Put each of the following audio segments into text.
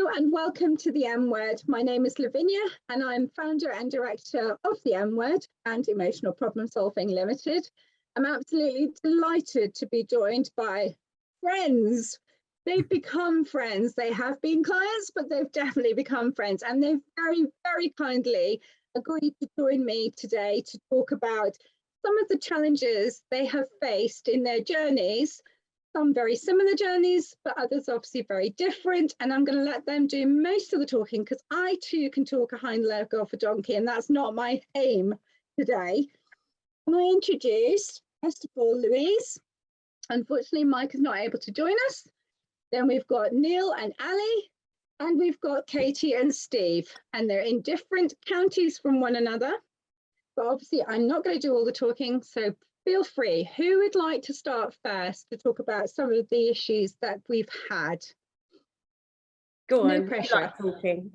Hello and welcome to the M Word. My name is Lavinia and I'm founder and director of the M Word and Emotional Problem Solving Limited. I'm absolutely delighted to be joined by friends. They've become friends. They have been clients, but they've definitely become friends. And they've very, very kindly agreed to join me today to talk about some of the challenges they have faced in their journeys. Some very similar journeys, but others obviously very different. And I'm going to let them do most of the talking because I too can talk a hind leg off a donkey, and that's not my aim today. Can I introduce, first of all, Louise? Unfortunately, Mike is not able to join us. Then we've got Neil and Ali, and we've got Katie and Steve, and they're in different counties from one another. But obviously, I'm not going to do all the talking, so feel free. Who would like to start first to talk about some of the issues that we've had? Go on. No pressure. I like talking.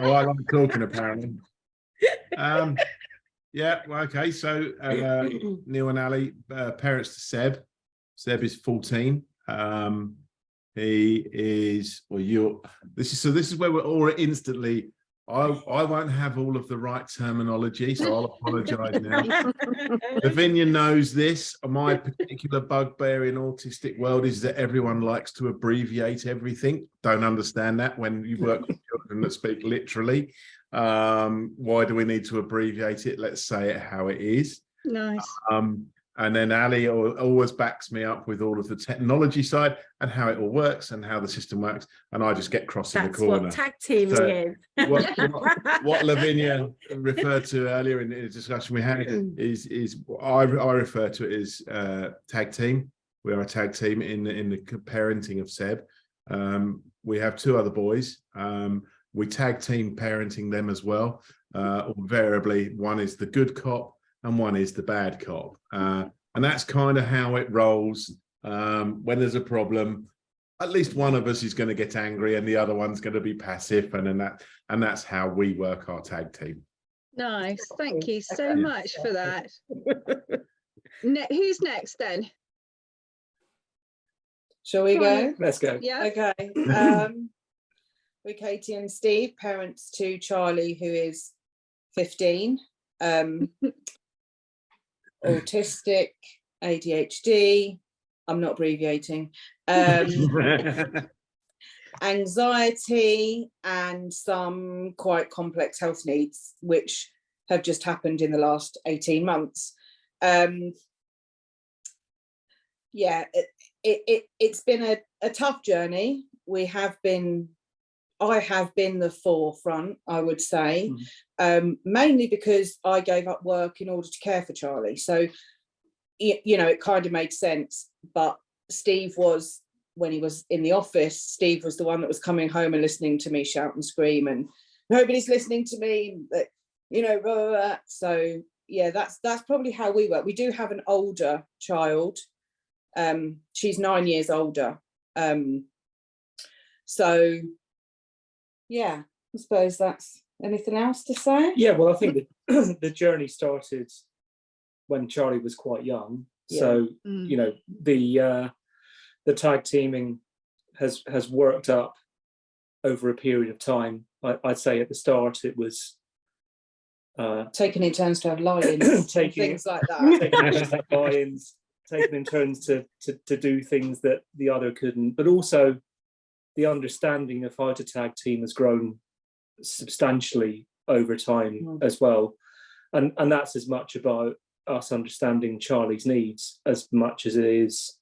Oh, I like talking apparently. Yeah, well, okay. So Neil and Ali, parents to Seb. Seb is 14. He is, well, this is where we're all instantly. I won't have all of the right terminology, so I'll apologise now. Lavinia knows this. My particular bugbear in autistic world is that everyone likes to abbreviate everything. Don't understand that when you work with children that speak literally. Why do we need to abbreviate it? Let's say it how it is. Nice. And then Ali always backs me up with all of the technology side and how it all works and how the system works. And I just get cross in the corner. That's what tag teaming is. What Lavinia referred to earlier in the discussion we had is I refer to it as tag team. We are a tag team in the parenting of Seb. We have two other boys. We tag team parenting them as well. Invariably, one is the good cop and one is the bad cop. And that's kind of how it rolls. When there's a problem, at least one of us is going to get angry and the other one's going to be passive. And that's how we work our tag team. Nice. Thank you so much for that. Who's next then? Shall we go? Let's go. Yeah. Okay. We're Katie and Steve, parents to Charlie, who is 15. Autistic, ADHD, I'm not abbreviating, anxiety, and some quite complex health needs, which have just happened in the last 18 months. Yeah, it's been a tough journey. I have been the forefront, I would say, mainly because I gave up work in order to care for Charlie. So, you know, it kind of made sense. But Steve was, when he was in the office, Steve was the one that was coming home and listening to me shout and scream and nobody's listening to me, but, you know, blah, blah, blah. So, yeah, that's probably how we work. We do have an older child. She's 9 years older. So, yeah, I suppose that's anything else to say? Yeah, well, I think that the journey started when Charlie was quite young. Yeah. So, you know, the tag teaming has worked up over a period of time. I'd say at the start it was taking in turns to have lie-ins, things like that. Taking in turns to do things that the other couldn't, but also the understanding of how to tag team has grown substantially over time as well. And that's as much about us understanding Charlie's needs as much as it is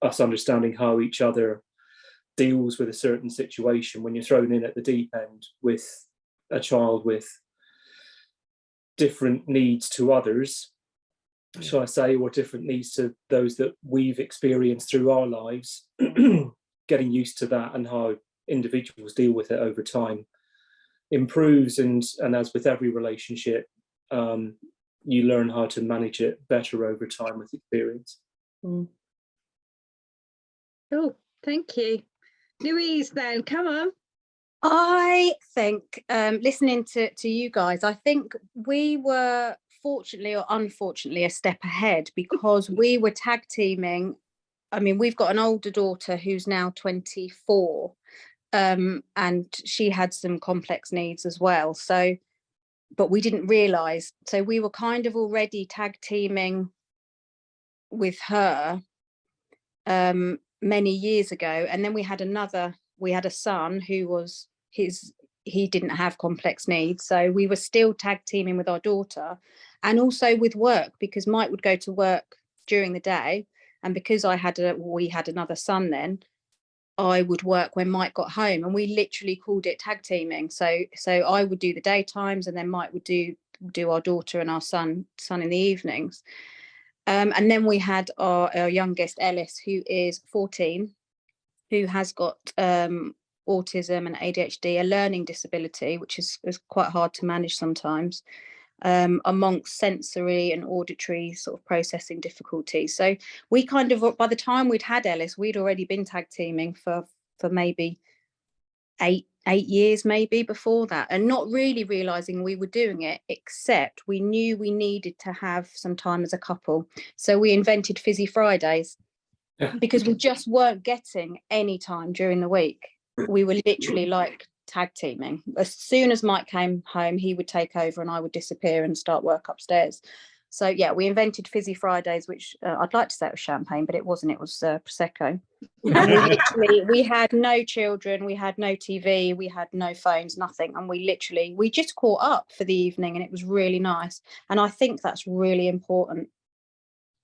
us understanding how each other deals with a certain situation when you're thrown in at the deep end with a child with different needs to others, shall I say, or different needs to those that we've experienced through our lives. Getting used to that and how individuals deal with it over time improves, and as with every relationship, you learn how to manage it better over time with experience. Oh, thank you. Louise, then, come on. I think, listening to you guys, I think we were fortunately or unfortunately a step ahead because we were tag teaming. I mean, we've got an older daughter who's now 24, and she had some complex needs as well. So, but we didn't realise. So we were kind of already tag teaming with her many years ago, and then we had a son who was he didn't have complex needs, so we were still tag teaming with our daughter, and also with work, because Mike would go to work during the day, and because we had another son then, I would work when Mike got home, and we literally called it tag teaming. So I would do the daytimes, and then Mike would do our daughter and our son in the evenings. And then we had our youngest, Ellis, who is 14, who has got autism and ADHD, a learning disability, which is quite hard to manage sometimes, amongst sensory and auditory sort of processing difficulties. So we kind of, by the time we'd had Ellis, we'd already been tag teaming for maybe eight years maybe before that, and not really realizing we were doing it, except we knew we needed to have some time as a couple. So we invented Fizzy Fridays, because we just weren't getting any time during the week. We were literally like tag teaming. As soon as Mike came home, he would take over and I would disappear and start work upstairs. So yeah, we invented Fizzy Fridays, which I'd like to say it was champagne, but it wasn't. It was Prosecco. And we had no children, we had no TV, we had no phones, nothing. And we just caught up for the evening, and it was really nice. And I think that's really important.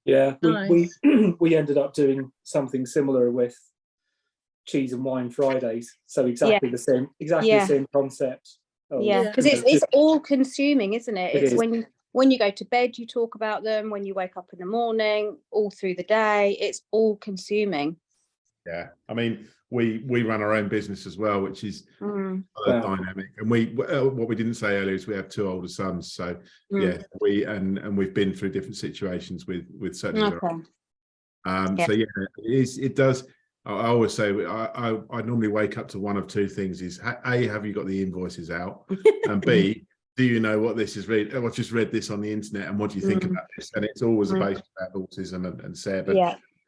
Yeah, Nice. we ended up doing something similar with Cheese and Wine Fridays. So exactly the same, the same concept. Because it's all consuming, isn't it? It's is. When you go to bed, you talk about them. When you wake up in the morning, all through the day, it's all consuming. Yeah, I mean, we run our own business as well, which is dynamic. And what we didn't say earlier is we have 2 older sons. So yeah, we've been through different situations with certain. Okay. So yeah, it does. I always say I normally wake up to one of 2 things: is A, have you got the invoices out, and B, do you know what this is? I just read this on the internet, and what do you think about this? And it's always about autism and Seb.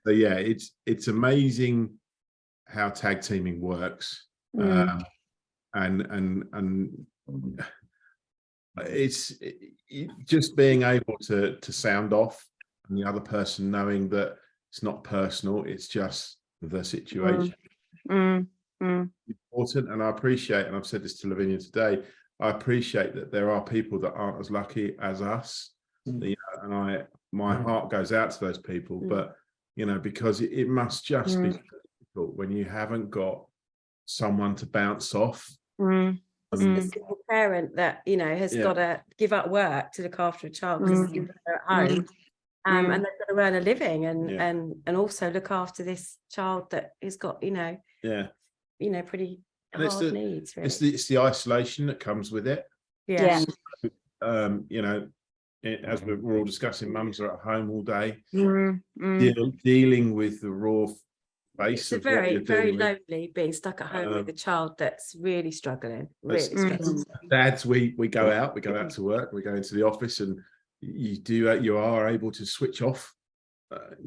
So yeah, it's amazing how tag teaming works, and it's just being able to sound off, and the other person knowing that it's not personal, it's just the situation. Important, and I appreciate, and I've said this to Lavinia today, I appreciate that there are people that aren't as lucky as us, you know, and my heart goes out to those people, but you know, because it must just be difficult when you haven't got someone to bounce off. A single parent that, you know, has got to give up work to look after a child because they're at home, and they've got to earn a living and also look after this child that has got, you know, pretty hard needs. Really. It's the isolation that comes with it. Yeah. You know, as we're all discussing, mums are at home all day, dealing with the raw face. It's very, very lonely being stuck at home with a child that's really struggling. Dads, we go out to work, we go into the office, and you are able to switch off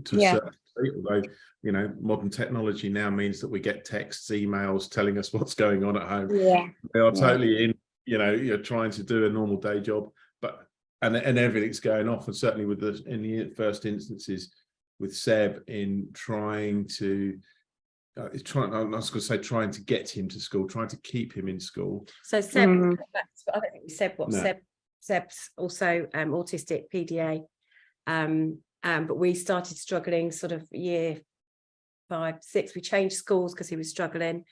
to a certain degree, although you know modern technology now means that we get texts, emails telling us what's going on at home. They are totally in, you know, you're trying to do a normal day job, but and everything's going off. And certainly with in the first instances with Seb, in trying to trying to get him to school, trying to keep him in school. So Seb, I don't think we said what Seb's also autistic, PDA, but we started struggling sort of year 5, 6. We changed schools because he was struggling.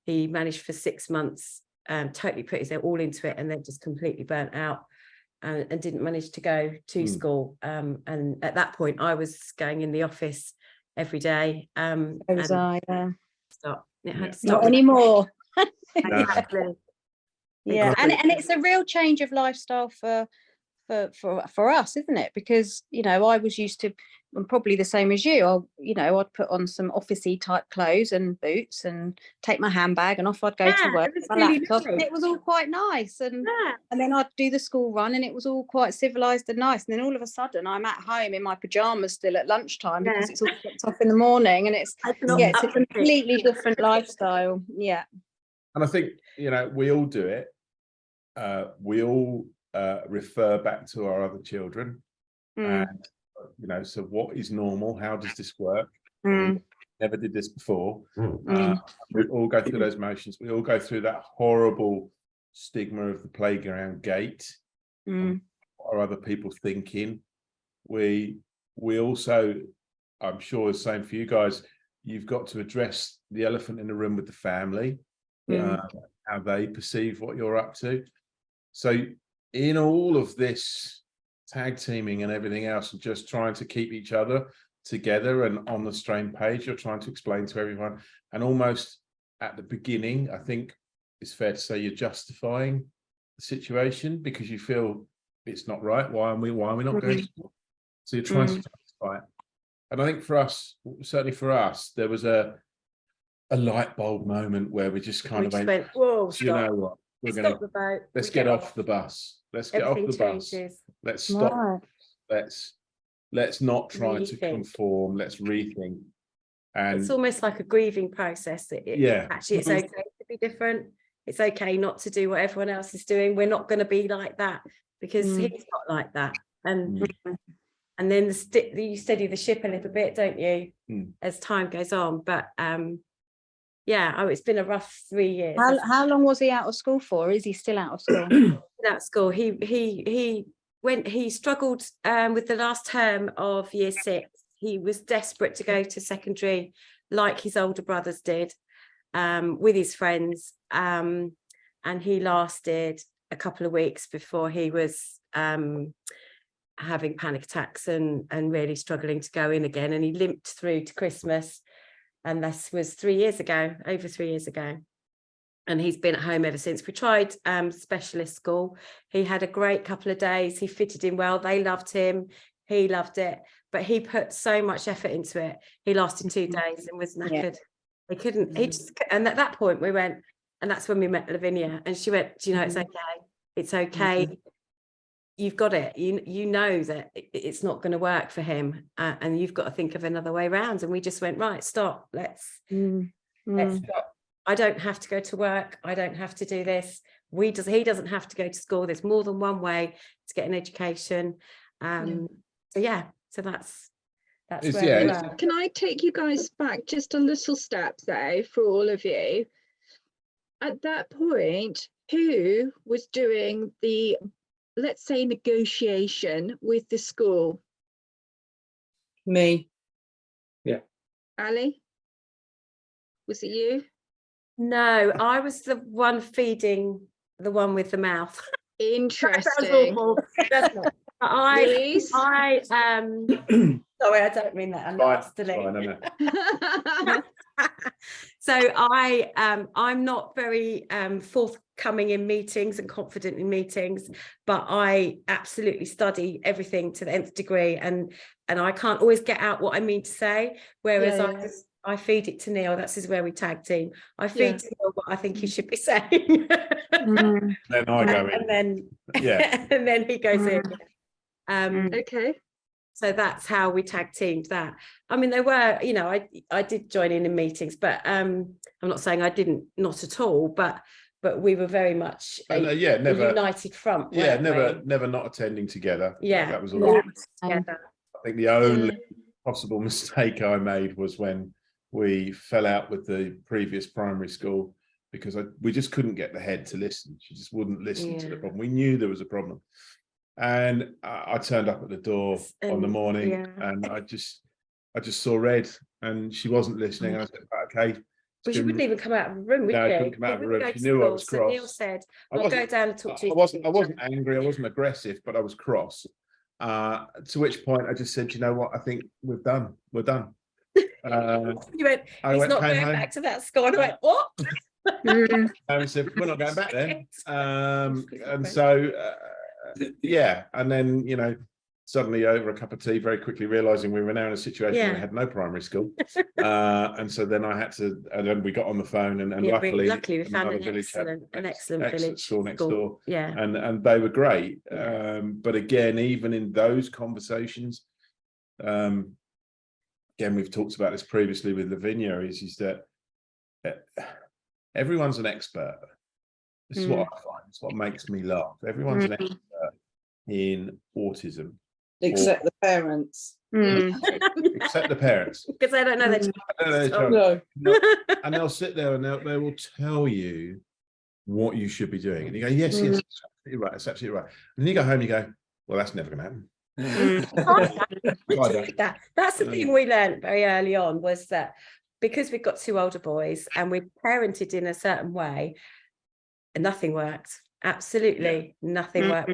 He managed for 6 months, totally put his all into it, and then just completely burnt out. And didn't manage to go to school. And at that point, I was going in the office every day. It had to stop Not anymore. Exactly. Yeah, and it's a real change of lifestyle for us, isn't it? Because you know, I was used to, I'm probably the same as you. I'd put on some officey type clothes and boots and take my handbag and off I'd go to work. My laptop, and it was all quite nice, and then I'd do the school run, and it was all quite civilized and nice. And then all of a sudden, I'm at home in my pajamas still at lunchtime because it's all kicked off in the morning, and it's a completely different lifestyle. Yeah. And I think, we all do it. We all refer back to our other children. Mm. And, so what is normal? How does this work? Mm. Never did this before. Mm. We all go through those motions. We all go through that horrible stigma of the playground gate. Mm. What are other people thinking? We also, I'm sure the same for you guys, you've got to address the elephant in the room with the family, how they perceive what you're up to. So in all of this tag teaming and everything else, and just trying to keep each other together and on the same page, you're trying to explain to everyone. And almost at the beginning, I think it's fair to say you're justifying the situation because you feel it's not right. Why are we not going to school? So you're trying to justify it. And I think for us, certainly for us, there was a light bulb moment where we just kind of went, whoa, you know what? Let's get off the bus. Let's get off the bus. Let's stop. Let's not try to conform. Let's rethink. And it's almost like a grieving process. Actually, it's okay to be different. It's okay not to do what everyone else is doing. We're not going to be like that because he's not like that. And then you steady the ship a little bit, don't you, as time goes on. But it's been a rough 3 years. How long was he out of school for? Is he still out of school? Out of school. He struggled with the last term of year 6. He was desperate to go to secondary like his older brothers did, with his friends. And he lasted a couple of weeks before he was having panic attacks and really struggling to go in again. And he limped through to Christmas. And this was over 3 years ago. And he's been at home ever since. We tried specialist school. He had a great couple of days. He fitted in well. They loved him. He loved it. But he put so much effort into it. He lasted 2 days and was knackered. He couldn't. And at that point we went, and that's when we met Lavinia. And she went, do you know, it's okay. It's okay. You've got it. You know that it's not going to work for him, and you've got to think of another way around. And we just went, right, stop. Let's stop. I don't have to go to work. I don't have to do this. He doesn't have to go to school. There's more than one way to get an education. So that's where we are. Can I take you guys back just a little step though for all of you? At that point, who was doing the, let's say, negotiation with the school? Me. Yeah. Ali? Was it you? No, I was the one feeding the one with the mouth. Interesting. Louise? Sorry, I don't mean that. I'm nastily. So I'm not very forthcoming in meetings and confident in meetings, but I absolutely study everything to the nth degree, and I can't always get out what I mean to say. Whereas I feed it to Neil. That's where we tag team. I feed to Neil what I think he should be saying. Then I go in. And then and then he goes in. Okay. So that's how we tag teamed that. I mean, there were, I did join in meetings, but I'm not saying I didn't, not at all, but we were very much never a united front. Never not attending together. Yeah, that was all. together. I think the only possible mistake I made was when we fell out with the previous primary school because we just couldn't get the head to listen. She just wouldn't listen to the problem. We knew there was a problem. And I turned up at the door on the morning and I just saw red and she wasn't listening. I said, okay. But she wouldn't even come out of the room, would she? No, I couldn't come out of the room. She knew I was cross. So Neil said, I'll go down and talk to you. I wasn't angry, I wasn't aggressive, but I was cross. To which point I just said, you know what, I think we're done. We're done. You went, he's not going back to that school. And I went, what? And I said, we're not going back then. And so and then suddenly over a cup of tea, very quickly realizing we were now in a situation where we had no primary school, and so then I had to, and then we got on the phone, and luckily we found an excellent village school next door, and they were great. But again, even in those conversations, again, we've talked about this previously with Lavinia, is that everyone's an expert. This is what I find. It's what makes me laugh. Everyone's an expert in autism, Except the parents. except the parents. Because they don't know their child. No. And they'll sit there and they will tell you what you should be doing. And you go, yes, yes, it's absolutely right. It's absolutely right. And then you go home and you go, well, that's never going to happen. That's the thing we learned very early on, was that because we've got 2 older boys and we're parented in a certain way, and nothing worked. Absolutely nothing worked.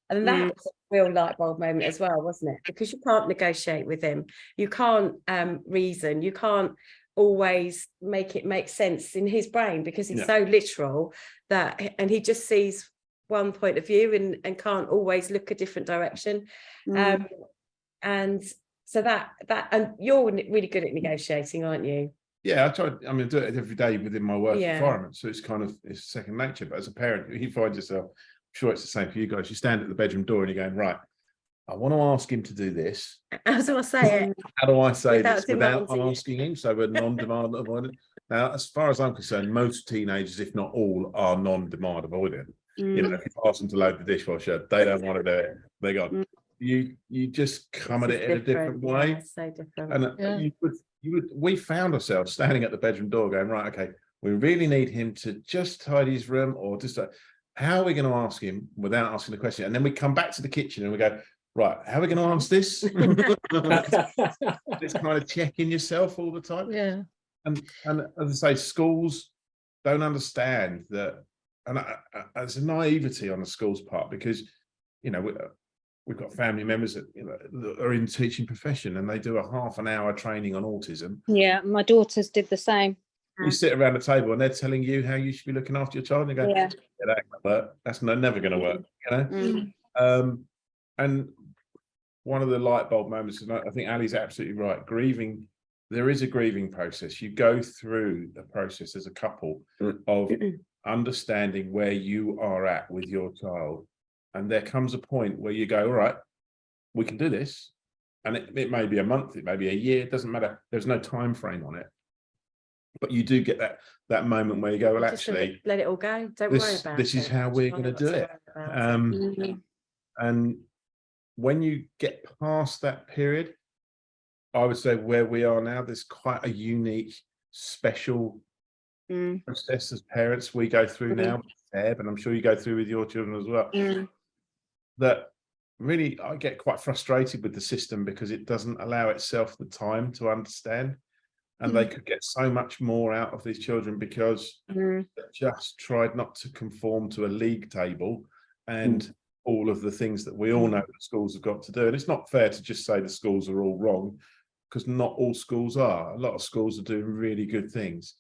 And that was a real light bulb moment as well, wasn't it? Because you can't negotiate with him, you can't reason, you can't always make it make sense in his brain, because he's so literal that, and he just sees one point of view and can't always look a different direction. And so that and you're really good at negotiating, aren't you? Yeah, I try. I mean, I do it every day within my work Yeah. environment, so it's second nature. But as a parent, you find yourself, I'm sure it's the same for you guys. You stand at the bedroom door and you're going, right, I want to ask him to do this. How do I say it? How do I say Without this without demanding it. asking him? So we're non-demand avoidant. Now, as far as I'm concerned, most teenagers, if not all, are non-demand avoidant. You know, if you ask them to load the dishwasher, they don't want to do it. They go, you just come at it in a different way. Yeah, so different. And we found ourselves standing at the bedroom door going, right, okay, we really need him to just tidy his room, or just how are we going to ask him without asking the question? And then we come back to the kitchen and we go, right, how are we going to ask this? It's kind of checking yourself all the time. Yeah. And as I say, schools don't understand that, and there's a naivety on the school's part, because, you know, we've got family members that, you know, that are in teaching profession, and they do a half an hour training on autism. Yeah, my daughters did the same. You sit around the table and they're telling you how you should be looking after your child, and you go, Yeah. that ain't gonna work. That's never going to work, you know. And one of the light bulb moments, and I think Ali's absolutely right. Grieving, there is a grieving process. You go through the process as a couple of understanding where you are at with your child. And there comes a point where you go, all right, we can do this. And it may be a month, it may be a year, it doesn't matter. There's no time frame on it. But you do get that moment where you go, well, Just actually, let it all go. Don't worry about it. this is how we're going to do it. And when you get past that period, I would say where we are now, there's quite a unique, special process as parents we go through now, Seb, and I'm sure you go through with your children as well. That really, I get quite frustrated with the system, because it doesn't allow itself the time to understand. And they could get so much more out of these children, because they just tried not to conform to a league table and all of the things that we all know that schools have got to do. And it's not fair to just say the schools are all wrong, because not all schools are. A lot of schools are doing really good things.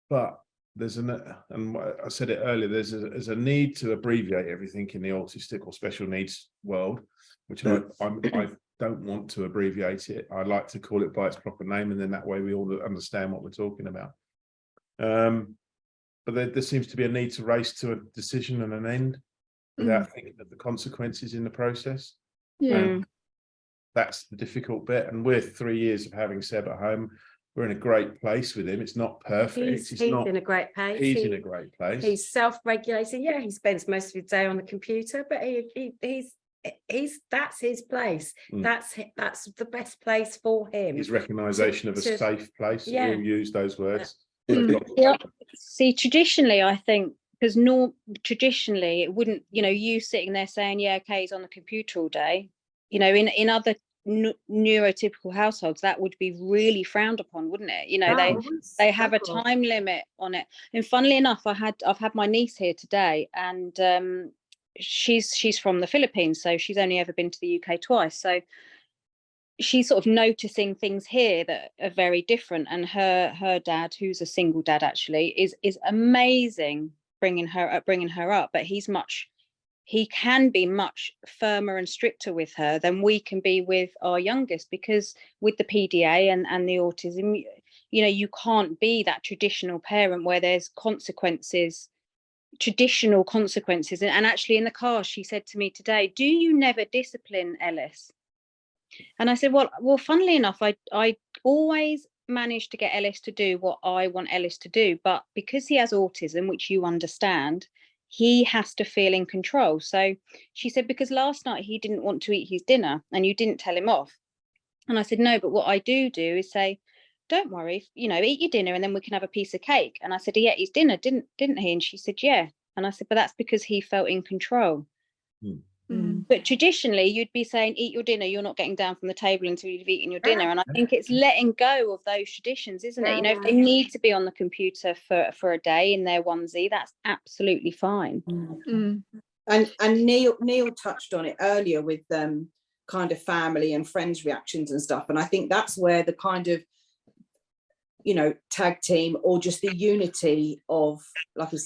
But there's and I said it earlier, there's a need to abbreviate everything in the autistic or special needs world, which I don't want to abbreviate it. I like to call it by its proper name, and then that way we all understand what we're talking about. But there seems to be a need to race to a decision and an end without thinking of the consequences in the process. Yeah. That's the difficult bit. And we're 3 years of having Seb at home. We're in a great place with him. It's not perfect. He's in a great place. He's in a great place. He's self-regulating. Yeah, he spends most of his day on the computer, but he's that's his place. That's the best place for him. His recognition of a safe place. Yeah. We'll use those words. Yeah. See, traditionally, I think, because traditionally it wouldn't, you know, you sitting there saying, yeah, okay, he's on the computer all day, you know, in other neurotypical households that would be really frowned upon, wouldn't it? You know, they have a time limit on it. And funnily enough, I've had my niece here today, and she's from the Philippines, so she's only ever been to the UK twice, so she's sort of noticing things here that are very different. And her dad, who's a single dad actually, is amazing bringing her up, but he can be much firmer and stricter with her than we can be with our youngest, because with the PDA and the autism, you know, you can't be that traditional parent where there's traditional consequences. And actually in the car, she said to me today, do you never discipline Ellis? And I said, well, funnily enough, I always managed to get Ellis to do what I want Ellis to do, but because he has autism, which you understand, he has to feel in control. So she said, because last night he didn't want to eat his dinner and you didn't tell him off. And I said, no, but what I do is say, don't worry, you know, eat your dinner and then we can have a piece of cake. And I said, he ate his dinner, didn't he? And she said, yeah. And I said, but that's because he felt in control. But traditionally you'd be saying, eat your dinner, you're not getting down from the table until you've eaten your dinner. And I think it's letting go of those traditions, isn't it? You know, if they need to be on the computer for a day in their onesie, that's absolutely fine. And Neil touched on it earlier with kind of family and friends reactions and stuff, and I think that's where the kind of, you know, tag team or just the unity of, like you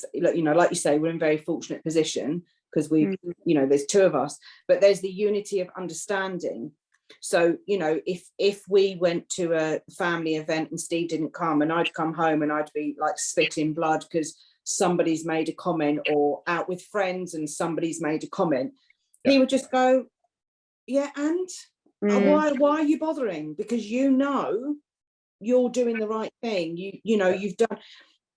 say, we're in a very fortunate position because we, you know, there's two of us, but there's the unity of understanding. So, you know, if we went to a family event and Steve didn't come, and I'd come home and I'd be like spitting blood because somebody's made a comment, or out with friends and somebody's made a comment, he would just go, yeah, and why are you bothering? Because you know you're doing the right thing, you know you've done.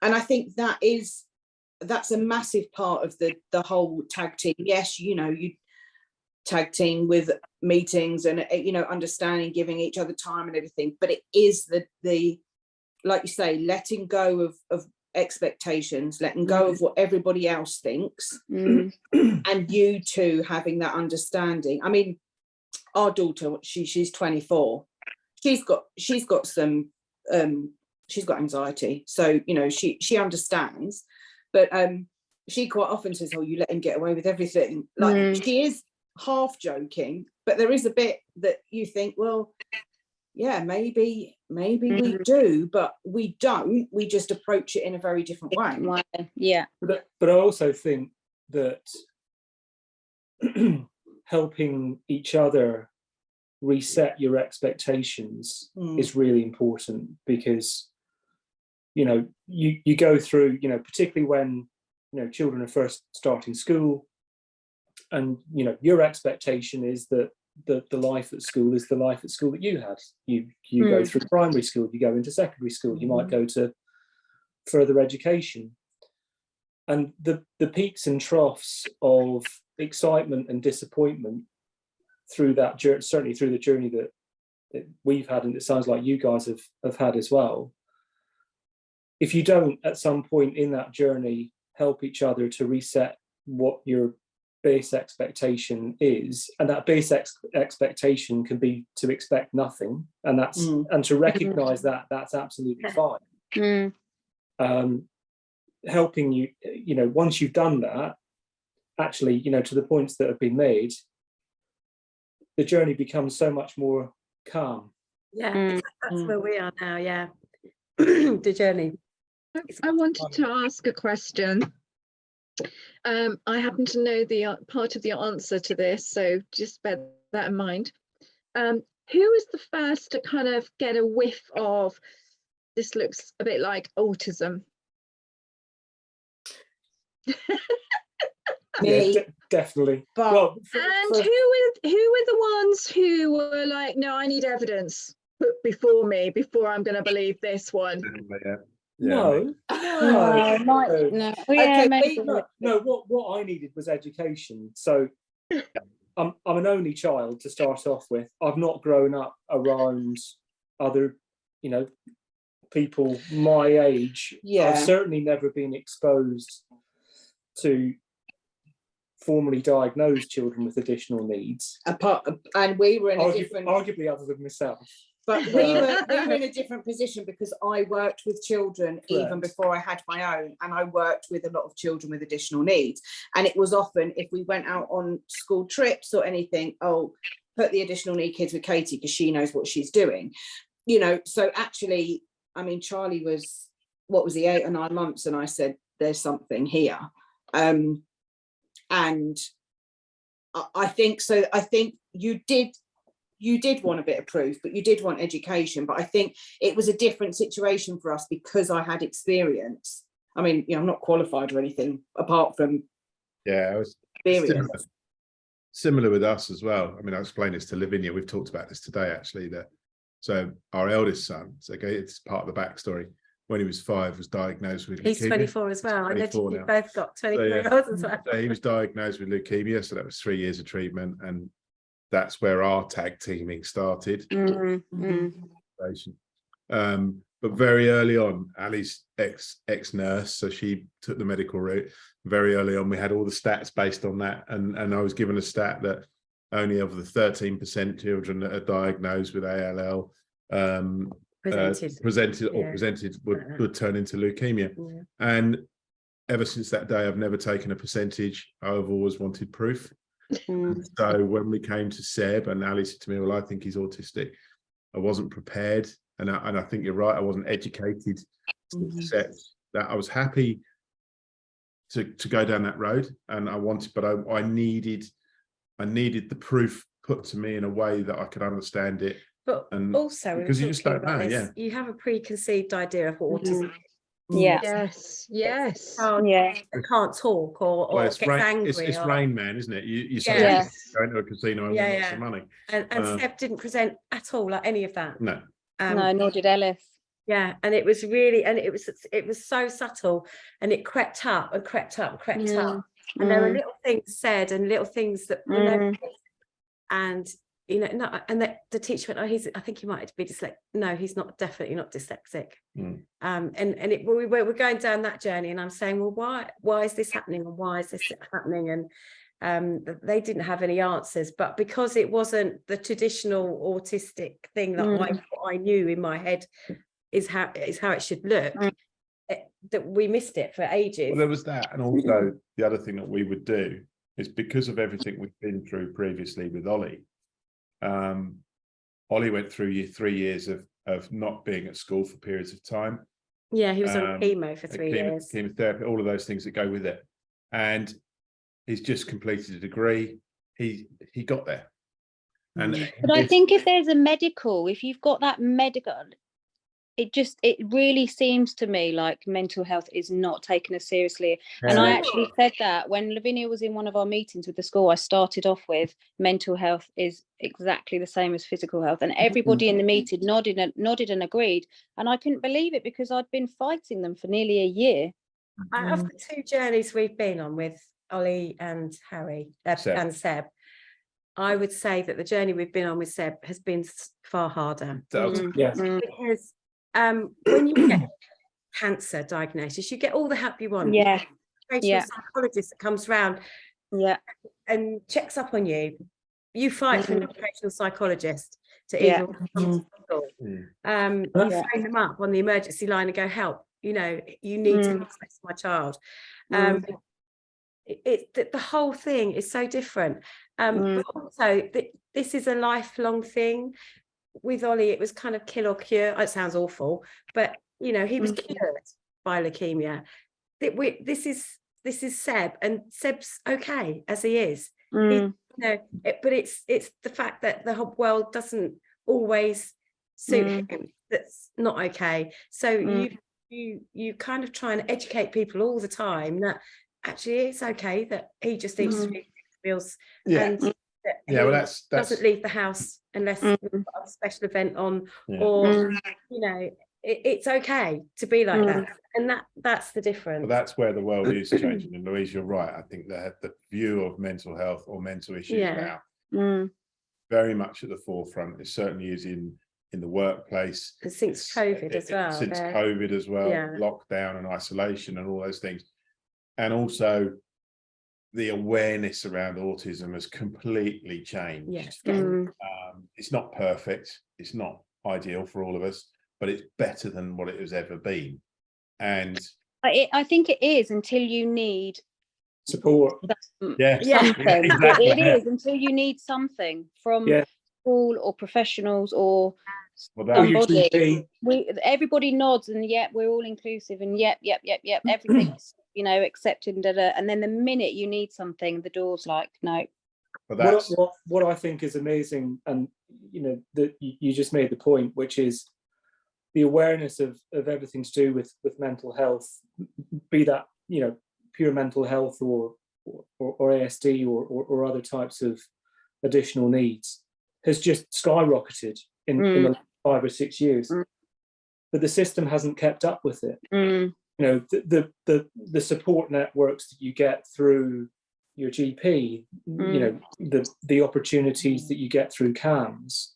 And I think that's a massive part of the whole tag team. Yes, you know, you tag team with meetings and, you know, understanding, giving each other time and everything, but it is the like you say, letting go of expectations, letting go of what everybody else thinks, and you two having that understanding. I mean, our daughter, she's 24, she's got some she's got anxiety, so you know she understands, but she quite often says, oh, you let him get away with everything, like she is half joking, but there is a bit that you think, well, yeah, maybe we do, but we don't, we just approach it in a very different way. Yeah, but I also think that helping each other reset your expectations is really important, because you know you go through, you know, particularly when, you know, children are first starting school, and you know your expectation is that the life at school is the life at school that you had. You go through primary school, you go into secondary school, you might go to further education, and the peaks and troughs of excitement and disappointment through that journey, certainly through the journey that we've had, and it sounds like you guys have had as well, if you don't at some point in that journey help each other to reset what your base expectation is, and that base expectation can be to expect nothing, and that's and to recognize that that's absolutely fine. Helping you, you know, once you've done that, actually, you know, to the points that have been made, the journey becomes so much more calm. Yeah, that's where we are now. Yeah. The journey. I wanted to ask a question. I happen to know the part of the answer to this, so just bear that in mind. Who was the first to kind of get a whiff of, this looks a bit like autism? Me. Yeah, definitely. But, well, and who were the ones who were like, no, I need evidence put before me before I'm going to believe this one? No. Okay, What I needed was education. So I'm an only child to start off with. I've not grown up around other, you know, people my age. I've certainly never been exposed to formally diagnosed children with additional needs. And we were in a different, arguably other than myself. But we were in a different position because I worked with children even before I had my own, and I worked with a lot of children with additional needs. And it was often, if we went out on school trips or anything, oh, put the additional need kids with Katie because she knows what she's doing. You know, so actually, I mean, Charlie was, what was he, 8 or 9 months, and I said, there's something here. And I think so. I think you did want a bit of proof, but you did want education. But I think it was a different situation for us because I had experience. I mean, you know, I'm not qualified or anything apart from it was experience. Similar with us as well. I mean, I explained this to Lavinia. We've talked about this today, actually, that So our eldest son, so okay, it's part of the backstory. When he was 5, was diagnosed with He's leukemia. 24 as well. I know 24 you now. both got 24-year-olds as well. So he was diagnosed with leukemia, so that was 3 years of treatment, and that's where our tag teaming started. But very early on, Ali's ex-nurse, so she took the medical route. Very early on, we had all the stats based on that, and I was given a stat that only of the 13% children that are diagnosed with ALL presented would turn into leukemia. Yeah. And ever since that day, I've never taken a percentage. I've always wanted proof. So when we came to Seb, and Ali said to me, well, I think he's autistic, I wasn't prepared. And I think you're right, I wasn't educated to accept that. I was happy to go down that road, and I wanted, but I needed the proof put to me in a way that I could understand it. But And also, because you just don't know, you have a preconceived idea of what autism is. Yes. Can't talk or it's gets angry. It's Rain Man, isn't it? You Yeah. go into a casino and win lots of money. And Seb didn't present at all like any of that. No. No, nor did Ellis. Yeah, and it was really, and it was so subtle, and it crept up and crept up and crept up, and there were little things said and little things that were noticed, and and the teacher went, oh, I think he might be dyslexic. No, he's not, definitely not dyslexic. And we were going down that journey, and I'm saying, well, why is this happening, and why is this happening? And they didn't have any answers, but because it wasn't the traditional autistic thing that I knew in my head is how it should look, that we missed it for ages. Well, there was that, and also the other thing that we would do is, because of everything we've been through previously with Ollie. Ollie went through 3 years of not being at school for periods of time. Yeah, he was on chemo for 3 years. Chemotherapy, all of those things that go with it, and he's just completed a degree. He got there, and but I think if you've got that medical, it really seems to me like mental health is not taken as seriously. And I actually said that when Lavinia was in one of our meetings with the school, I started off with mental health is exactly the same as physical health, and everybody in the meeting nodded and agreed, and I couldn't believe it because I'd been fighting them for nearly a year. Of the 2 journeys we've been on with Ollie and Harry and Seb, I would say that the journey we've been on with Seb has been far harder. Yes. Because when you get cancer diagnosis, you get all the help you want. Psychologist that comes round and checks up on you. You fight for an occupational psychologist to even come to hospital. You phone them up on the emergency line and go, help, you need to access my child. The whole thing is so different. But also this is a lifelong thing. With Ollie, it was kind of kill or cure. It sounds awful, but he was cured by leukemia. This is Seb, and Seb's okay as he is. But it's the fact that the whole world doesn't always suit him that's not okay. So you kind of try and educate people all the time that actually it's okay that he just eats 3 meals and that doesn't leave the house unless we've got a special event on, or it's okay to be like that, and that's the difference. But that's where the world is changing. And Louise, you're right. I think that the view of mental health or mental issues now very much at the forefront. It certainly is in the workplace. And since COVID as well. Lockdown and isolation and all those things, and also the awareness around autism has completely changed. Yes. It's not perfect. It's not ideal for all of us, but it's better than what it has ever been. And I think it is until you need support. Something. Exactly. It is until you need something from school or professionals or somebody. Everybody nods and we're all inclusive and everything's accepted, and then the minute you need something, the door's like no. But what I think is amazing, and that you just made the point, which is the awareness of everything to do with mental health, be that pure mental health or ASD or other types of additional needs, has just skyrocketed in the last 5 or 6 years, but the system hasn't kept up with it. You know, the support networks that you get through your GP, you know, the opportunities that you get through CAMS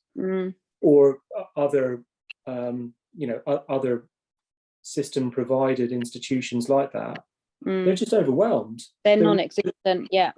or other, you know, other system provided institutions like that, they're just overwhelmed. They're non-existent. Yeah.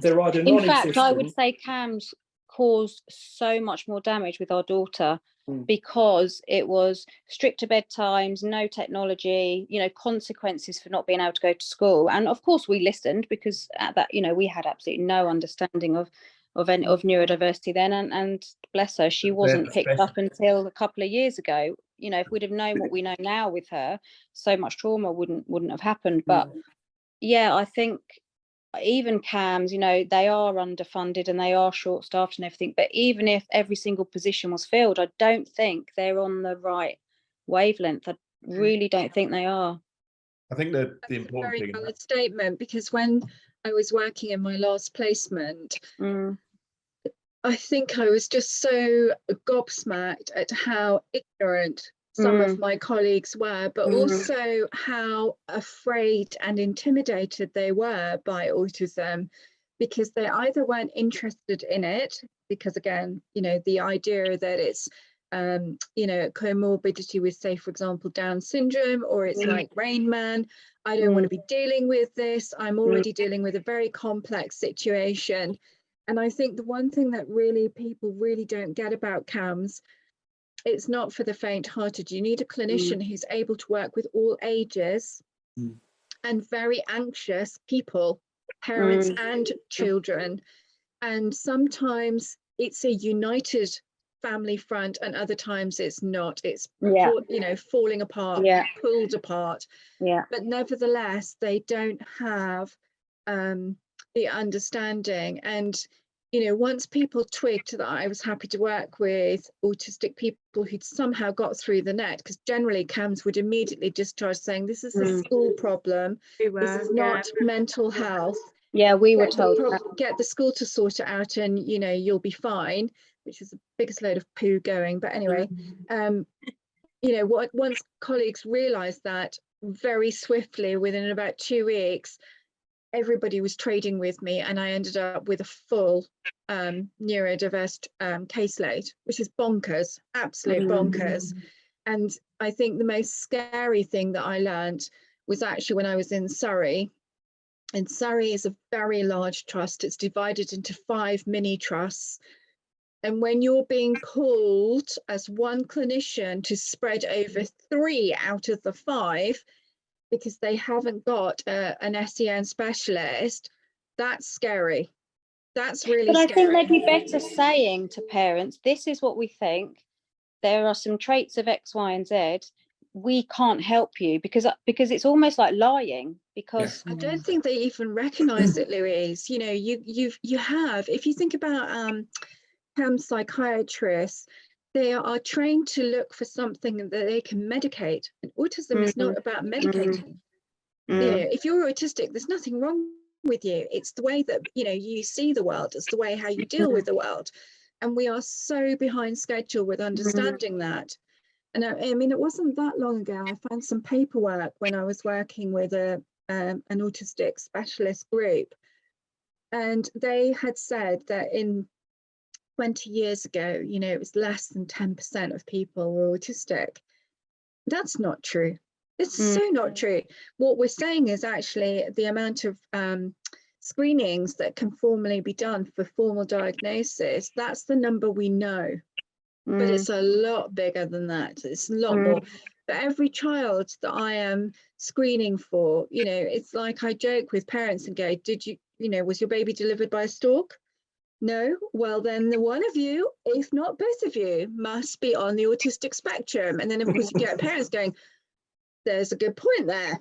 They're either In non-existent. fact, I would say CAMS caused so much more damage with our daughter because it was stricter bedtimes, no technology, you know, consequences for not being able to go to school. And of course we listened, because at that, you know, we had absolutely no understanding of neurodiversity then, and bless her, she wasn't picked up until a couple of years ago. You know, if we'd have known what we know now with her, so much trauma wouldn't have happened. But yeah, I think even CAMS, you know, they are underfunded and they are short-staffed and everything, but even if every single position was filled, I don't think they're on the right wavelength. I really don't think they are. I think that the That's a important very thing, valid statement, because when I was working in my last placement, I think I was just so gobsmacked at how ignorant some of my colleagues were, but also how afraid and intimidated they were by autism, because they either weren't interested in it, because again, you know, the idea that it's you know, comorbidity with, say, for example, Down syndrome, or it's like Rain Man, I don't want to be dealing with this, I'm already dealing with a very complex situation. And I think the one thing that really people really don't get about CAMS, it's not for the faint-hearted. You need a clinician who's able to work with all ages and very anxious people, parents and children. And sometimes it's a united family front, and other times it's not. It's you know, falling apart, pulled apart. But nevertheless, they don't have the understanding. And you know, once people twigged that I was happy to work with autistic people who'd somehow got through the net, because generally CAMS would immediately discharge saying this is a school problem, this is not mental health. Yeah, we were told get the school to sort it out and, you know, you'll be fine, which is the biggest load of poo going. But anyway, you know, once colleagues realised that, very swiftly, within about 2 weeks, everybody was trading with me, and I ended up with a full neurodiverse caseload, which is bonkers, absolute bonkers. And I think the most scary thing that I learned was actually when I was in Surrey. And Surrey is a very large trust. It's divided into 5 mini trusts. And when you're being called as one clinician to spread over 3 out of the 5, because they haven't got an SEN specialist, that's scary. That's really scary. But I think they'd be better saying to parents, this is what we think. There are some traits of X, Y, and Z. We can't help you, because it's almost like lying. Because I don't think they even recognise it, Louise. You know, you have, if you think about CAMS psychiatrists, they are trained to look for something that they can medicate. And autism is not about medicating. You know, if you're autistic, there's nothing wrong with you. It's the way that, you know, you see the world. It's the way how you deal with the world. And we are so behind schedule with understanding that. And I mean, it wasn't that long ago, I found some paperwork when I was working with an autistic specialist group. And they had said that in 20 years ago, you know, it was less than 10% of people were autistic. That's not true. It's so not true. What we're saying is actually the amount of screenings that can formally be done for formal diagnosis, that's the number we know. But it's a lot bigger than that. It's a lot more. But every child that I am screening for, you know, it's like I joke with parents and go, did you, you know, was your baby delivered by a stork? No? Well, then the one of you, if not both of you, must be on the autistic spectrum. And then, of course, you get parents going, there's a good point there.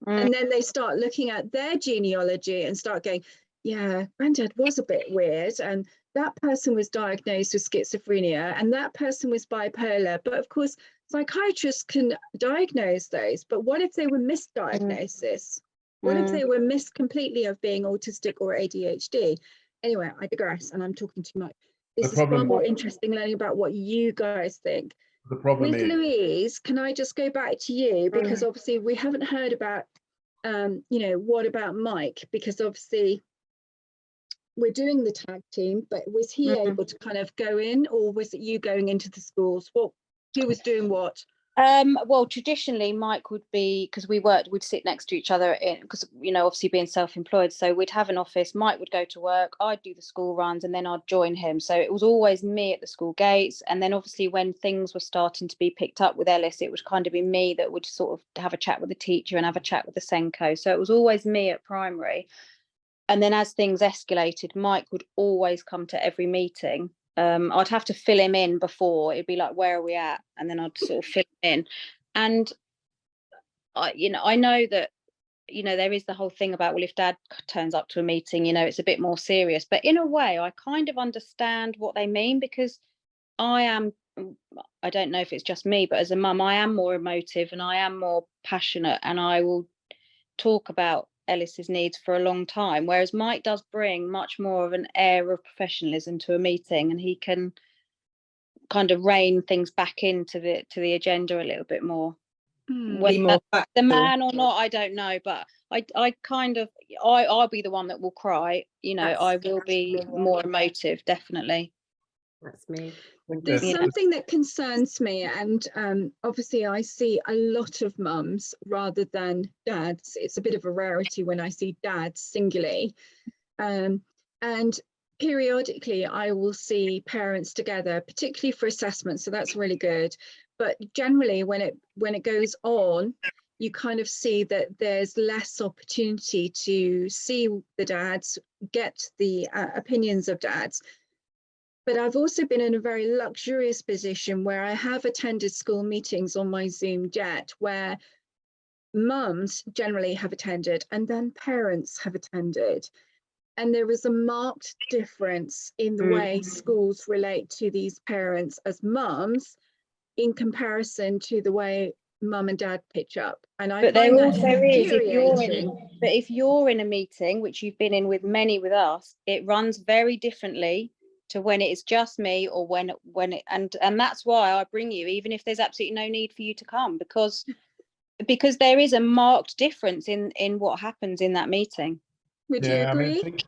And then they start looking at their genealogy and start going, yeah, granddad was a bit weird, and that person was diagnosed with schizophrenia, and that person was bipolar. But of course, psychiatrists can diagnose those. But what if they were misdiagnosis? What if they were missed completely of being autistic or ADHD? Anyway, I digress, and I'm talking too much. This is far more interesting learning about what you guys think. the problem with is, Louise, can I just go back to you, because obviously we haven't heard about what about Mike, because obviously we're doing the tag team, but was he able to kind of go in, or was it you going into the schools? Who was doing what? Well, traditionally Mike would be, because we'd sit next to each other because obviously being self-employed, so we'd have an office. Mike would go to work, I'd do the school runs, and then I'd join him. So it was always me at the school gates. And then obviously when things were starting to be picked up with Ellis, it would kind of be me that would sort of have a chat with the teacher and have a chat with the Senko. So it was always me at primary. And then as things escalated, Mike would always come to every meeting. I'd have to fill him in before. It'd be like, where are we at? And then I'd sort of fill him in. And I know that, there is the whole thing about, well, if dad turns up to a meeting, it's a bit more serious. But in a way, I kind of understand what they mean, because I don't know if it's just me, but as a mum, I am more emotive and I am more passionate, and I will talk about Ellis's needs for a long time, whereas Mike does bring much more of an air of professionalism to a meeting, and he can kind of rein things back into the agenda a little bit more. Whether that's the man or not, I don't know, but I kind of I'll be the one that will cry. I will be more emotive, definitely. That's me. There's something that concerns me, and obviously I see a lot of mums rather than dads. It's a bit of a rarity when I see dads singularly, and periodically I will see parents together, particularly for assessment, so that's really good. But generally when it goes on, you kind of see that there's less opportunity to see the dads, get the opinions of dads. But I've also been in a very luxurious position where I have attended school meetings on my Zoom Jet, where mums generally have attended and then parents have attended. And there is a marked difference in the way schools relate to these parents as mums in comparison to the way mum and dad pitch up. And I but there also is, if you're in a meeting, which you've been in with many with us, it runs very differently to when it is just me, or when it and that's why I bring you, even if there's absolutely no need for you to come, because there is a marked difference in what happens in that meeting. Would you agree?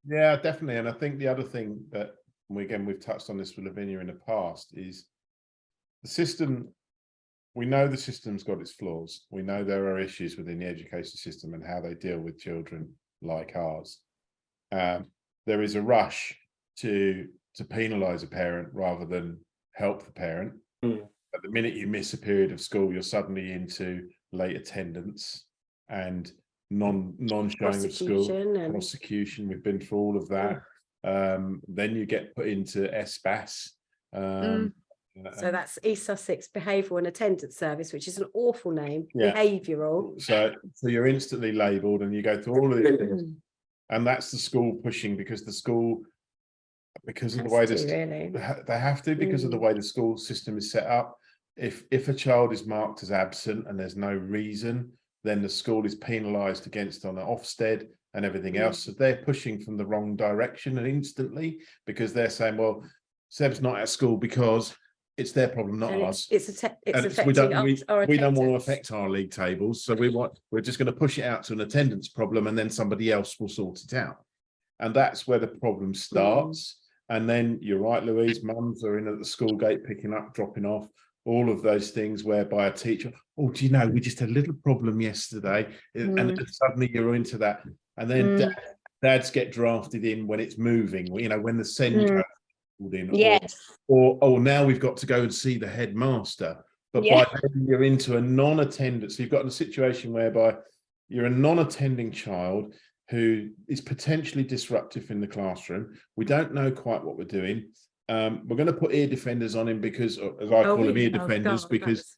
Yeah, definitely. And I think the other thing that we've touched on this with Lavinia in the past is the system. We know the system's got its flaws. We know there are issues within the education system and how they deal with children like ours. There is a rush to penalise a parent rather than help the parent. At the minute you miss a period of school, you're suddenly into late attendance and non-showing of school, prosecution. We've been through all of that. Then you get put into SBAS. So that's East Sussex Behavioural and Attendance Service, which is an awful name, Yeah. behavioural. So you're instantly labelled and you go through all of these things. And that's the school pushing, because the school, because of the way they have to, because of the way the school system is set up. If a child is marked as absent and there's no reason, then the school is penalised against on an Ofsted and everything else. So they're pushing from the wrong direction and instantly, because they're saying, well, Seb's not at school because it's their problem, not ours. We don't want to affect our league tables, so we're just going to push it out to an attendance problem, and then somebody else will sort it out. And that's where the problem starts. And then you're right, Louise, mums are in at the school gate, picking up, dropping off, all of those things whereby a teacher, oh, do you know, we just had a little problem yesterday, and then suddenly you're into that. And then dads get drafted in when it's moving, when the SEN in, or now we've got to go and see the headmaster. But by then you're into a non-attendant. So you've got a situation whereby you're a non-attending child who is potentially disruptive in the classroom. We don't know quite what we're doing. We're going to put ear defenders on him because, as I call them, ear defenders, because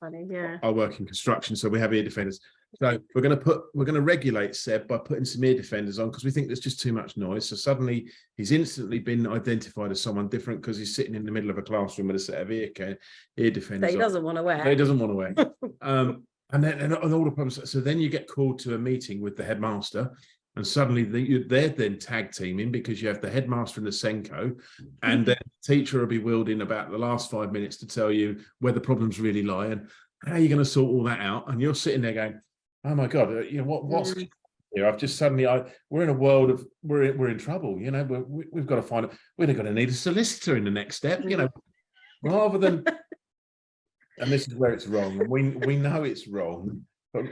I work in construction, so we have ear defenders. So we're going to regulate Seb by putting some ear defenders on, because we think there's just too much noise. So suddenly he's instantly been identified as someone different because he's sitting in the middle of a classroom with a set of ear defenders. That he doesn't want to wear. He doesn't want to wear. And all the problems. So then you get called to a meeting with the headmaster, And suddenly they're then tag teaming because you have the headmaster and the Senko, and then the teacher will be wielding about the last 5 minutes to tell you where the problems really lie and how you're going to sort all that out. And you're sitting there going, oh my God, what's here? I've just suddenly, we're in a world of, we're in trouble. We've got to find it. We're going to need a solicitor in the next step, rather than, and this is where it's wrong. And we know it's wrong, but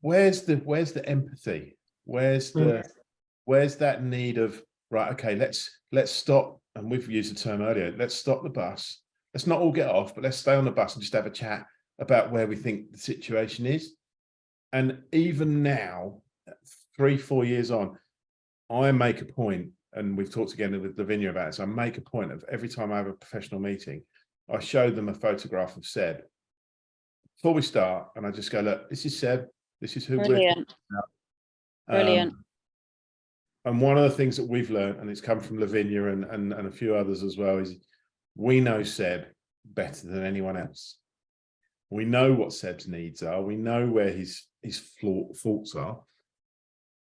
where's the empathy? Where's that need of, right, okay, let's stop, and we've used the term earlier, let's stop the bus, let's not all get off, but let's stay on the bus and just have a chat about where we think the situation is. And even now, 3-4 years on, I make a point, and we've talked again with Lavinia about it, so I make a point of every time I have a professional meeting, I show them a photograph of Seb before we start, and I just go, look, this is Seb, this is who we're talking about. Brilliant. And one of the things that we've learned, and it's come from Lavinia and a few others as well, is we know Seb better than anyone else. We know what Seb's needs are. We know where his faults are.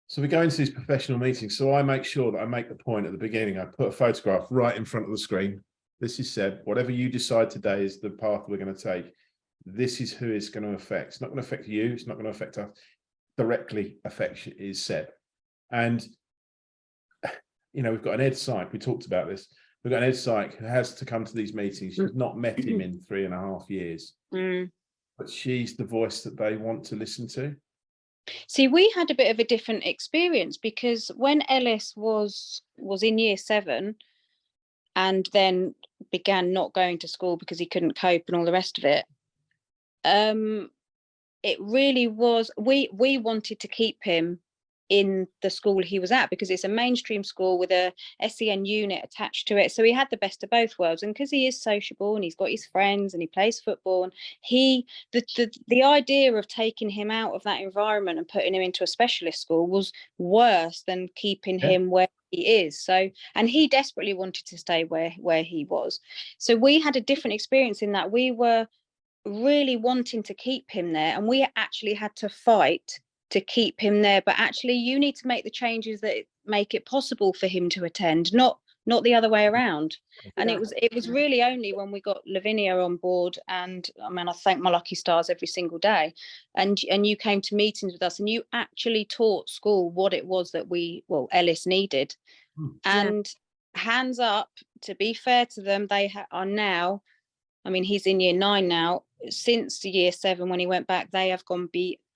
So we go into these professional meetings. So I make sure that I make the point at the beginning. I put a photograph right in front of the screen. This is Seb. Whatever you decide today is the path we're going to take. This is who it's going to affect. It's not going to affect you. It's not going to affect us. Directly affects is Seb. And we've got an ed psych. We talked about this. We've got an ed psych who has to come to these meetings. She's not met him in 3.5 years, but she's the voice that they want to listen to. See, we had a bit of a different experience because when Ellis was in year 7 and then began not going to school because he couldn't cope and all the rest of it, it really was, we wanted to keep him in the school he was at because it's a mainstream school with a SEN unit attached to it, so he had the best of both worlds. And because he is sociable and he's got his friends and he plays football, and the idea of taking him out of that environment and putting him into a specialist school was worse than keeping him where he is. So, and he desperately wanted to stay where he was. So we had a different experience in that we were really wanting to keep him there, and we actually had to fight to keep him there. But actually you need to make the changes that make it possible for him to attend, not the other way around. And it was really only when we got Lavinia on board, and I mean, I thank my lucky stars every single day, and you came to meetings with us and you actually taught school what it was that Ellis needed. And hands up, to be fair to them, they are now, I mean, he's in year 9 now. Since year 7, when he went back, they have gone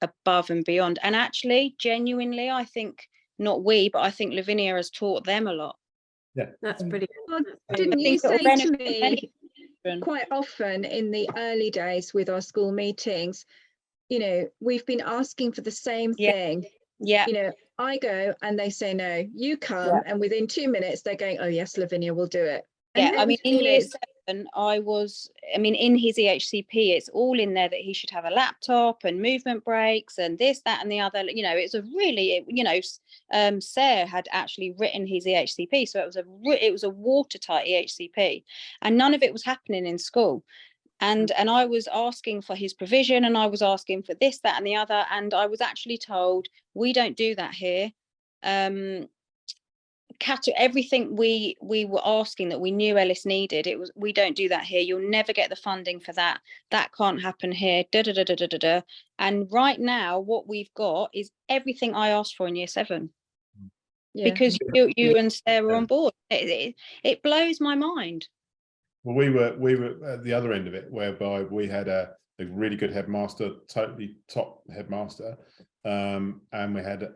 above and beyond. And actually, genuinely, I think but I think Lavinia has taught them a lot. Yeah, that's brilliant. Well, didn't you say to me quite often in the early days with our school meetings, we've been asking for the same thing. Yeah. I go and they say no, you come, and within 2 minutes they're going, oh yes, Lavinia will do it. Yeah, I mean, in year 7, in his EHCP, it's all in there that he should have a laptop and movement breaks and this, that, and the other. It's a really, Sarah had actually written his EHCP, so it was a watertight EHCP, and none of it was happening in school. And I was asking for his provision, and I was asking for this, that, and the other, and I was actually told, we don't do that here. Everything we were asking that we knew Ellis needed, we don't do that here. You'll never get the funding for that. That can't happen here. And right now, what we've got is everything I asked for in year 7, because you and Sarah were on board. It blows my mind. Well, we were at the other end of it, whereby we had a really good headmaster, totally top headmaster, and we had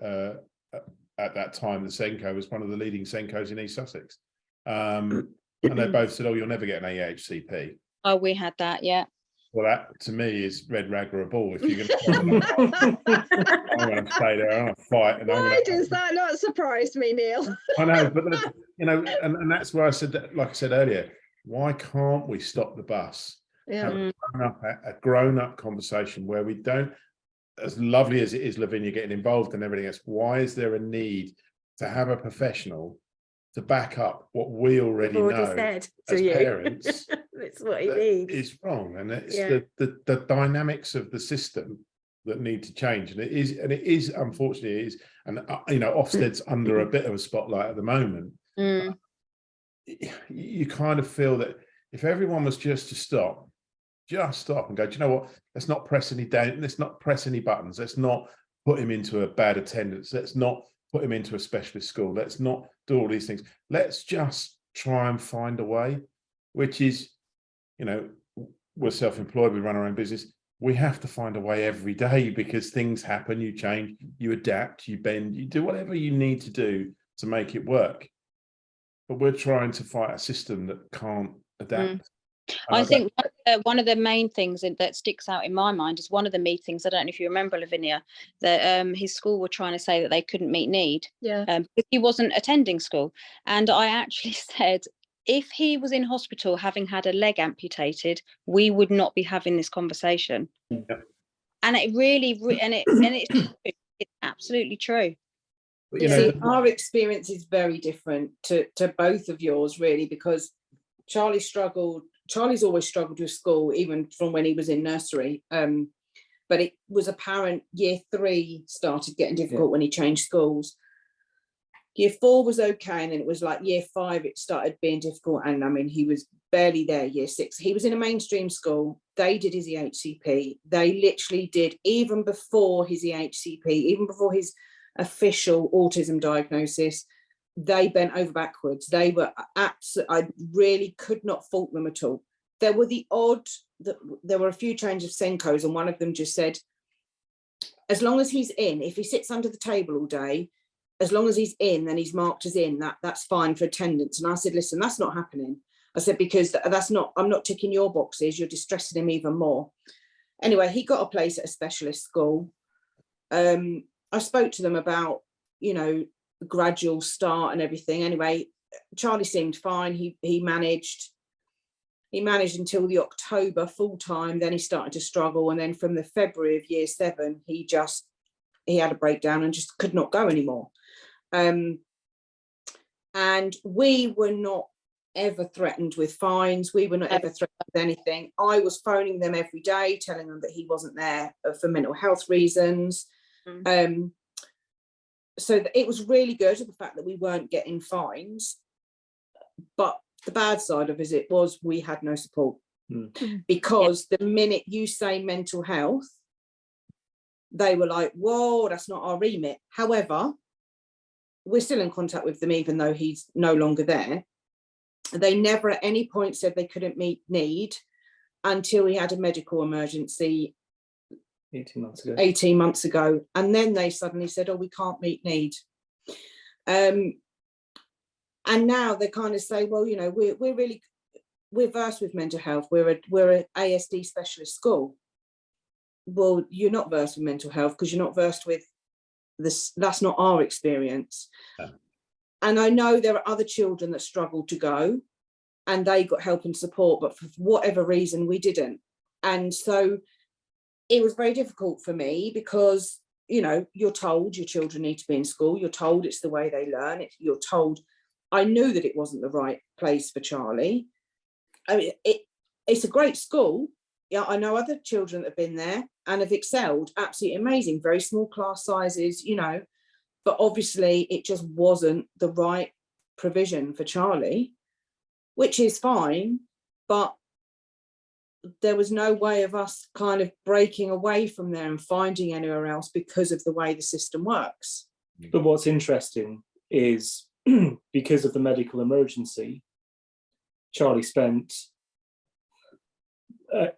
at that time the Senko was one of the leading Senkos in East Sussex, and they both said, "Oh, you'll never get an AHCP." Oh, we had that, yeah. Well, that to me is red rag or a ball. If you're going to, I'm going to stay there. I'm going to fight. And why does that not surprise me, Neil? I know, but and that's where I said that, like I said earlier. Why can't we stop the bus? Yeah. Have a grown-up conversation where we don't, as lovely as it is, Lavinia getting involved and everything else, why is there a need to have a professional to back up what we already know said as parents? It's what he needs. It's wrong, and it's the dynamics of the system that need to change, and it is unfortunately it is, and you know, Ofsted's under a bit of a spotlight at the moment. You kind of feel that if everyone was just to stop and go, do you know what, let's not press any buttons, let's not put him into a bad attendance, let's not put him into a specialist school, let's not do all these things, let's just try and find a way, which is, you know, we're self-employed, we run our own business, we have to find a way every day because things happen, you change, you adapt, you bend, you do whatever you need to do to make it work. But we're trying to fight a system that can't adapt. I think one of the main things that sticks out in my mind is one of the meetings, I don't know if you remember, Lavinia, that his school were trying to say that they couldn't meet need. Because he wasn't attending school. And I actually said, if he was in hospital having had a leg amputated, we would not be having this conversation. And it really, it's absolutely true. But, you know, our experience is very different to both of yours, really, because Charlie's always struggled with school, even from when he was in nursery. But it was apparent year 3 started getting difficult when he changed schools. Year 4 was okay, and then it was like year 5 it started being difficult, and I mean, he was barely there. Year 6 he was in a mainstream school, they did his EHCP, they literally did, even before his EHCP, even before his official autism diagnosis, they bent over backwards. They were I really could not fault them at all. There were there were a few changes of Senkos, and one of them just said, as long as he's in, if he sits under the table all day, as long as he's in, then he's marked as in, that's fine for attendance. And I said, listen, that's not happening. I said, because I'm not ticking your boxes, you're distressing him even more. Anyway, he got a place at a specialist school. I spoke to them about, you know, gradual start and everything. Anyway, Charlie seemed fine. He managed until the October full time. Then he started to struggle, and then from the February of year 7, he had a breakdown and just could not go anymore. And we were not ever threatened with fines. We were not ever threatened with anything. I was phoning them every day, telling them that he wasn't there for mental health reasons. So it was really good, the fact that we weren't getting fines. But the bad side of it was we had no support. Because the minute you say mental health, they were like, whoa, that's not our remit. However, we're still in contact with them, even though he's no longer there. They never at any point said they couldn't meet need until he had a medical emergency 18 months ago. And then they suddenly said, oh, we can't meet need. And now they kind of say, well, you know, we're versed with mental health. We're an ASD specialist school. Well, you're not versed with mental health because you're not versed with this. That's not our experience. And I know there are other children that struggle to go and they got help and support, but for whatever reason, we didn't. And so it was very difficult for me because, you know, you're told your children need to be in school. You're told it's the way they learn. You're told. I knew that it wasn't the right place for Charlie. I mean, it's a great school. Yeah, I know other children that have been there and have excelled. Absolutely amazing. Very small class sizes, you know, but obviously it just wasn't the right provision for Charlie, which is fine, but there was no way of us kind of breaking away from there and finding anywhere else because of the way the system works. But what's interesting is because of the medical emergency, Charlie spent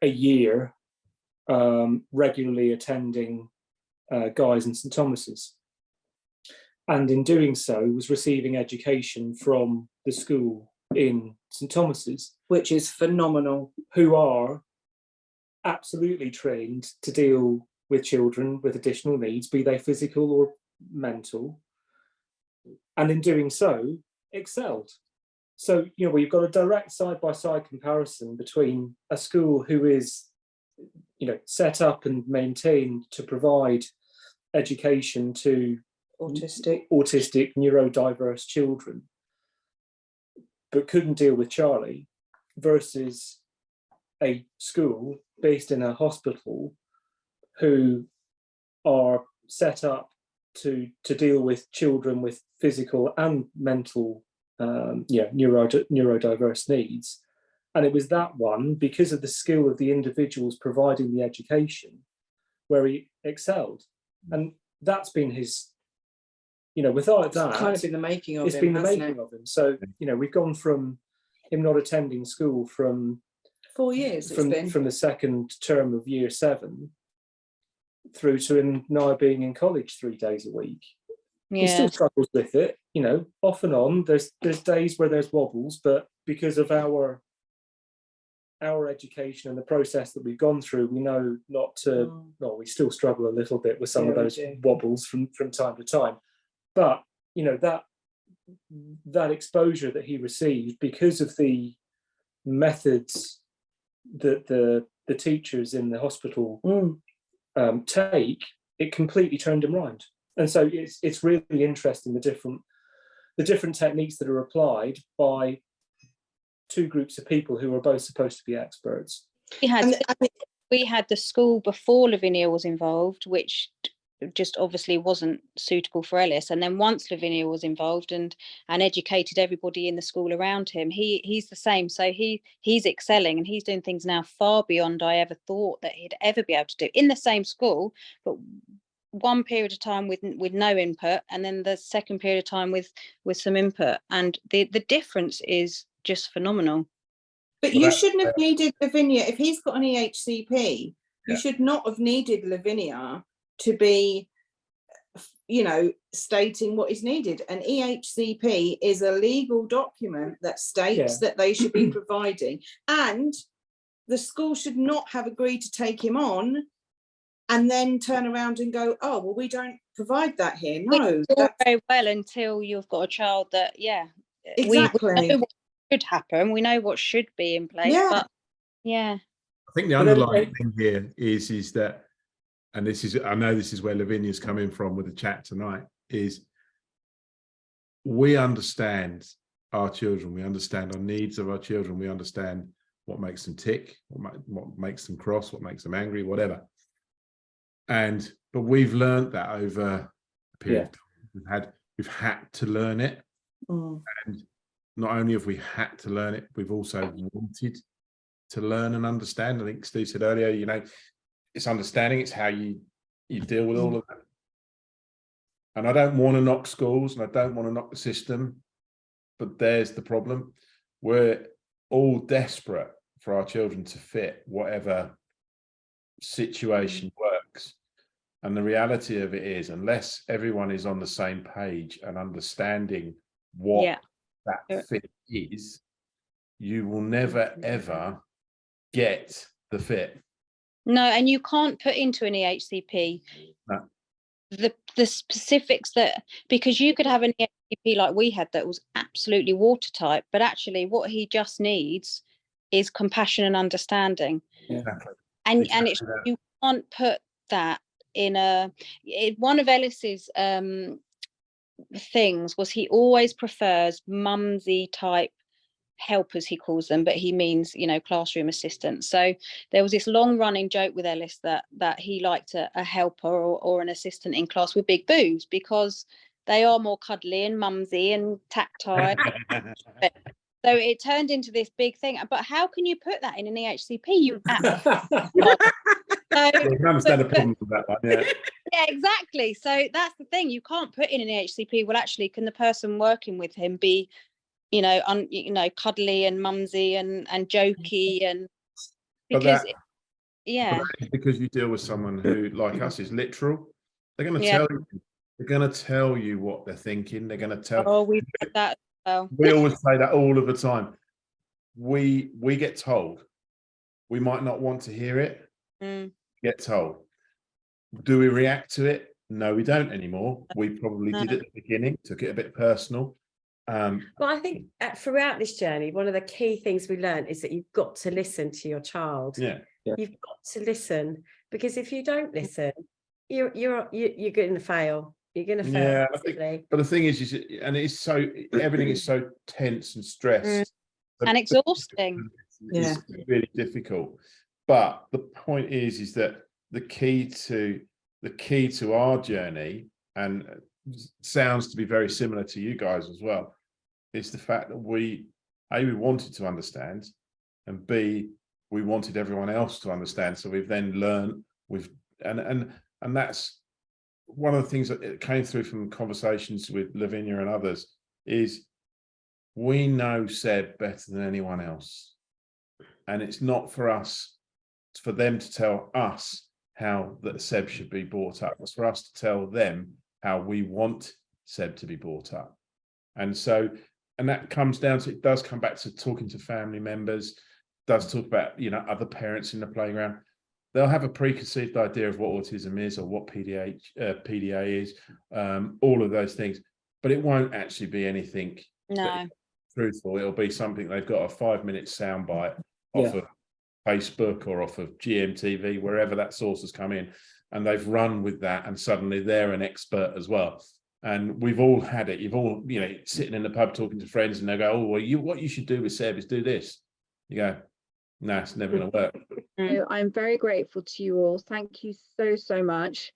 a year regularly attending Guy's and St Thomas's, and in doing so was receiving education from the school in St Thomas's, which is phenomenal, who are absolutely trained to deal with children with additional needs, be they physical or mental, and in doing so excelled. So, you know, we've got a direct side-by-side comparison between a school who is, you know, set up and maintained to provide education to autistic neurodiverse children, but couldn't deal with Charlie, versus a school based in a hospital who are set up to deal with children with physical and mental neurodiverse needs. And it was that one, because of the skill of the individuals providing the education, where he excelled. And that's been his, without that, It's kind of been the making of it's him, been the hasn't making it? of him. So, we've gone from him not attending school from 4 years it's been. from the second term of year 7 through to him now being in college 3 days a week. He still struggles with it, off and on. There's days where there's wobbles, but because of our education and the process that we've gone through, we know not to. Well, we still struggle a little bit with some of those wobbles from time to time, but that exposure that he received because of the methods that the teachers in the hospital take, it completely turned him around. And so it's really interesting the different techniques that are applied by 2 groups of people who are both supposed to be experts. We had the school before Lavinia was involved, which just obviously wasn't suitable for Ellis. And then once Lavinia was involved and educated everybody in the school around him, he's the same. So he's excelling, and he's doing things now far beyond I ever thought that he'd ever be able to do in the same school, but one period of time with no input, and then the second period of time with some input, and the difference is just phenomenal. But you shouldn't have needed Lavinia if he's got an EHCP. You should not have needed Lavinia to be, stating what is needed. An EHCP is a legal document that states that they should be providing, and the school should not have agreed to take him on and then turn around and go, oh, well, we don't provide that here. No, that's very well until you've got a child that, exactly. We know what should happen. We know what should be in place. But I think the underlying thing here is that, and I know this is where Lavinia's coming from with the chat tonight, is we understand our children. We understand our needs of our children. We understand what makes them tick, what makes them cross, what makes them angry, whatever. But we've learned that over a period of time. We've had to learn it. And not only have we had to learn it, we've also wanted to learn and understand. I think Steve said earlier, it's understanding, it's how you deal with all of that. And I don't want to knock schools and I don't want to knock the system, but there's the problem. We're all desperate for our children to fit whatever situation works. And the reality of it is, unless everyone is on the same page and understanding what that fit is, you will never, ever get the fit. No, and you can't put into an EHCP the specifics because you could have an EHCP like we had that was absolutely watertight, but actually what he just needs is compassion and understanding. Exactly. And you can't put that in one of Ellis's things was he always prefers mumsy type helpers, he calls them, but he means classroom assistants. So there was this long running joke with Ellis that he liked a helper or an assistant in class with big boobs because they are more cuddly and mumsy and tactile. So it turned into this big thing. But how can you put that in an EHCP? You can understand the problem with that one. Yeah, exactly. So that's the thing. You can't put in an EHCP. Well, actually, can the person working with him be, cuddly and mumsy and jokey and because because you deal with someone who, like us, is literal. They're going to tell you. They're going to tell you what they're thinking. They're going to tell. Oh, we've had that as well. We always say that all of the time. We get told. We might not want to hear it. Get told. Do we react to it? No, we don't anymore. We probably did at the beginning. Took it a bit personal. Well, I think throughout this journey, one of the key things we learned is that you've got to listen to your child. You've got to listen, because if you don't listen, you're going to fail. You're going to fail. But the thing is, and it's so everything is so tense and stressed and exhausting. It's really difficult. But the point is that the key the key to our journey, and sounds to be very similar to you guys as well, is the fact that we wanted to understand, and B, we wanted everyone else to understand. So we've then learned, and that's one of the things that came through from conversations with Lavinia and others, is we know Seb better than anyone else. And it's not for us, it's for them to tell us how that Seb should be brought up. It's for us to tell them how we want Seb to be brought up. And so, and that comes down to, it does come back to talking to family members, does talk about, you know, other parents in the playground. They'll have a preconceived idea of what autism is, or what PDA is, all of those things, but it won't actually be anything truthful. It'll be something they've got a 5-minute soundbite off of Facebook or off of GMTV, wherever that source has come in, and they've run with that, and suddenly they're an expert as well. And we've all had it. You've all, you know, sitting in the pub talking to friends, and they go, "Oh, well, what you should do with Seb is do this." You go, "No, it's never going to work." So I'm very grateful to you all. Thank you so much.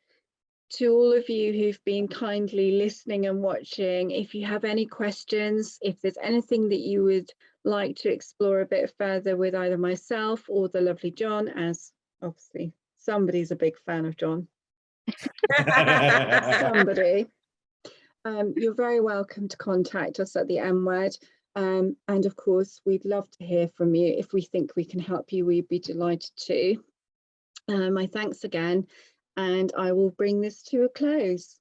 To all of you who've been kindly listening and watching, if you have any questions, if there's anything that you would like to explore a bit further with either myself or the lovely John, as obviously somebody's a big fan of John. Somebody. You're very welcome to contact us at the M Word. And of course, we'd love to hear from you. If we think we can help you, we'd be delighted to. My thanks again, and I will bring this to a close.